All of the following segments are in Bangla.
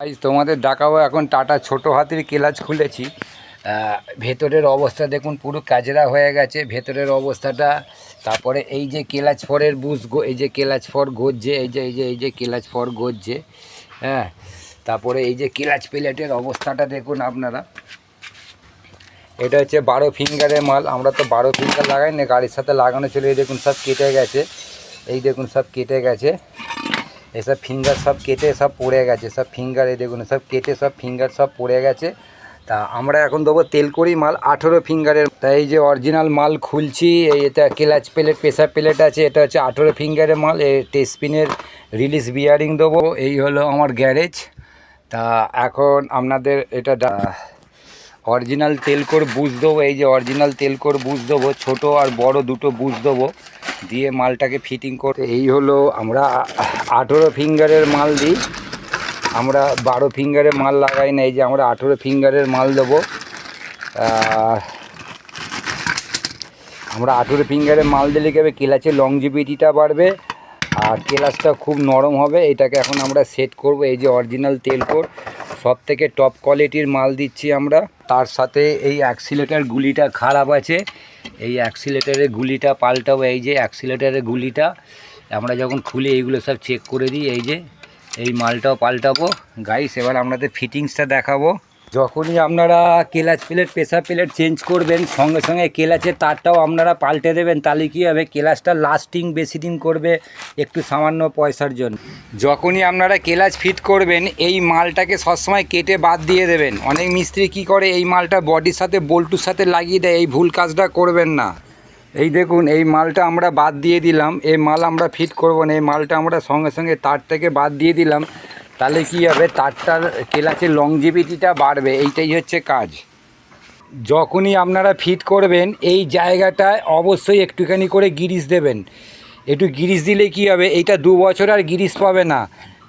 আজ তোমাদের দেখাবো এখন টাটা ছোট হাতির ক্লাচ খুলেছি। ভেতরের অবস্থা দেখুন পুরো কাজরা হয়ে গেছে ভেতরের অবস্থাটা। তারপরে এই যে ক্লাচ ফরের বুশ এই যে ক্লাচ ফর গজছে, এই যে ক্লাচ ফর গজছে। হ্যাঁ, তারপরে এই যে ক্লাচ প্লেটের অবস্থাটা দেখুন আপনারা। এটা হচ্ছে 12 ফিঙ্গারের মাল। আমরা তো 12 ফিঙ্গার লাগাই না, গাড়ির সাথে লাগানো ছিল। এই দেখুন সব কেটে গেছে, এই দেখুন সব কেটে গেছে। এসব ফিঙ্গার সব কেটে সব পড়ে গেছে, সব ফিঙ্গার এই দেখুন সব কেটে সব ফিঙ্গার সব পড়ে গেছে। তা আমরা এখন দেবো তেলকড়ি মাল 18 ফিঙ্গারের। তাই এই যে অরিজিনাল মাল খুলছি। এটা ক্লাচ প্লেট প্রেসার প্লেট আছে, এটা হচ্ছে 18 ফিঙ্গারের মাল। এই টেস্পিনের রিলিজ বিয়ারিং দেবো। এই হলো আমার গ্যারেজ। তা এখন আপনাদের এটা অরিজিনাল তেলকোর বুশ দেবো। এই যে অরিজিনাল তেলকোর বুশ দেবো, ছোটো আর বড় দুটো বুশ দেবো, দিয়ে মালটাকে ফিটিং করে। এই হলো আমরা 18 ফিঙ্গারের মাল দিই, আমরা 12 ফিঙ্গারের মাল লাগাই না। এই যে আমরা 18 ফিঙ্গারের মাল দেবো। আমরা 18 ফিঙ্গারের মাল দিলে কি হবে, ক্লাচের লংজিভিটিটা বাড়বে আর ক্লাচটা খুব নরম হবে। এটাকে এখন আমরা সেট করব। এই যে অরিজিনাল তেলকোর সব থেকে টপ কোয়ালিটির মাল দিচ্ছি আমরা। তার সাথে এই অ্যাক্সিলেটার গুলিটা খারাপ আছে, এই অ্যাক্সিলেটারের গুলিটা পাল্টাবো। এই যে অ্যাক্সিলেটারের গুলিটা আমরা যখন খুলে এইগুলো সব চেক করে দিই। এই যে এই মালটাও পাল্টাবো গাইস। এবার আপনাদের ফিটিংসটা দেখাবো। যখনই আপনারা clutch plate pressure plate change করবেন, সঙ্গে সঙ্গে ক্লাচের তারটাও আপনারা পাল্টে দেবেন। তাহলে কী হবে, ক্লাচটা লাস্টিং বেশি দিন করবে একটু সামান্য পয়সার জন্য। যখনই আপনারা ক্লাচ ফিট করবেন এই মালটাকে সবসময় কেটে বাদ দিয়ে দেবেন। অনেক মিস্ত্রি কি করে, এই মালটা বডির সাথে বল্টুর সাথে লাগিয়ে দেয়। এই ভুল কাজটা করবেন না। এই দেখুন এই মালটা আমরা বাদ দিয়ে দিলাম, এই মাল আমরা ফিট করব না। এই মালটা আমরা সঙ্গে সঙ্গে তার থেকে বাদ দিয়ে দিলাম। তাহলে কী হবে, তারটার ক্লাচের লংজিভিটিটা বাড়বে। এইটাই হচ্ছে কাজ। যখনই আপনারা ফিট করবেন এই জায়গাটায় অবশ্যই একটুখানি করে গিরিস দেবেন। একটু গিরিস দিলে কী হবে, এইটা 2 বছর আর গিরিস পাবে না।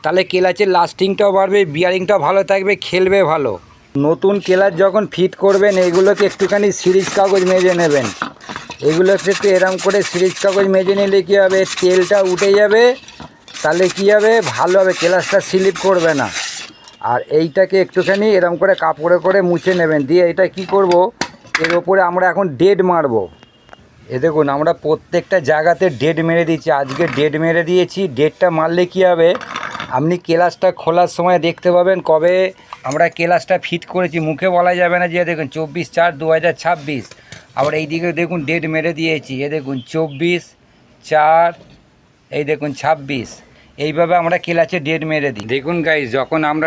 তাহলে ক্লাচের লাস্টিংটাও বাড়বে, বিয়ারিংটাও ভালো থাকবে, খেলবে ভালো। নতুন ক্লাচ যখন ফিট করবেন এইগুলোকে একটুখানি সিরিজ কাগজ মেজে নেবেন। এগুলোকে একটু এরম করে সিরিজ কাগজ মেজে নিলে কী হবে, তেলটা উঠে যাবে। তাহলে কী হবে, ভালো হবে, ক্লাচটা স্লিপ করবে না। আর এইটাকে একটুখানি এরম করে কাপড়ে করে মুছে নেবেন। দিয়ে এটা কি করব, এর ওপরে আমরা এখন ডেড মারবো। এ দেখুন আমরা প্রত্যেকটা জায়গাতে ডেড মেরে দিচ্ছি। আজকে ডেড মেরে দিয়েছি। ডেডটা মারলে কী হবে, আপনি ক্লাচটা খোলার সময় দেখতে পাবেন কবে আমরা ক্লাচটা ফিট করেছি। মুখে বলা যাবে না যে দেখুন 24/4/2026। আবার এই দিকে দেখুন ডেট মেরে দিয়েছি। এ দেখুন 24/4, এই দেখুন 26। এইভাবে আমরা ক্লাচে ডেট মেরে দিই। দেখুন গাইস, যখন আমরা